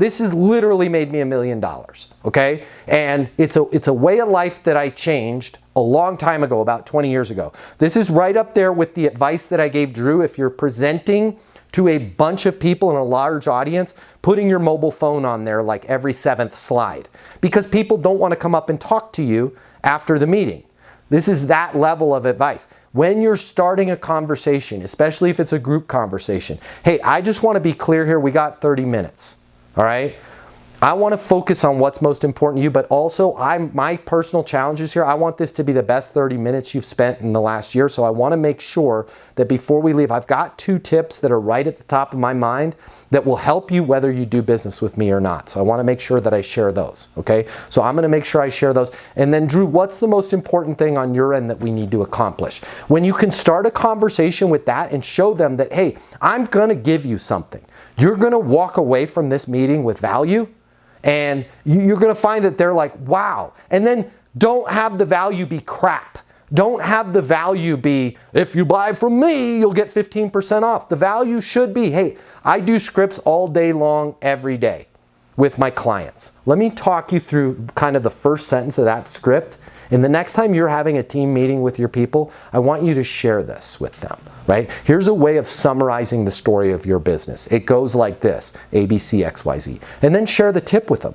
This has literally made me $1 million, okay? And it's a way of life that I changed a long time ago, about 20 years ago. This is right up there with the advice that I gave Drew. If you're presenting to a bunch of people in a large audience, putting your mobile phone on there like every 7th slide, because people don't want to come up and talk to you after the meeting. This is that level of advice. When you're starting a conversation, especially if it's a group conversation, hey, I just want to be clear here, we got 30 minutes. All right? I want to focus on what's most important to you, but also my personal challenges here, I want this to be the best 30 minutes you've spent in the last year. So I want to make sure that before we leave, I've got 2 tips that are right at the top of my mind that will help you whether you do business with me or not. So I want to make sure that I share those, okay? So I'm going to make sure I share those. And then Drew, what's the most important thing on your end that we need to accomplish? When you can start a conversation with that and show them that, hey, I'm going to give you something. You're going to walk away from this meeting with value, and you're going to find that they're like, wow. And then don't have the value be crap. Don't have the value be, if you buy from me, you'll get 15% off. The value should be, hey, I do scripts all day long, every day with my clients. Let me talk you through kind of the first sentence of that script. And the next time you're having a team meeting with your people, I want you to share this with them, right? Here's a way of summarizing the story of your business. It goes like this, A, B, C, X, Y, Z. And then share the tip with them.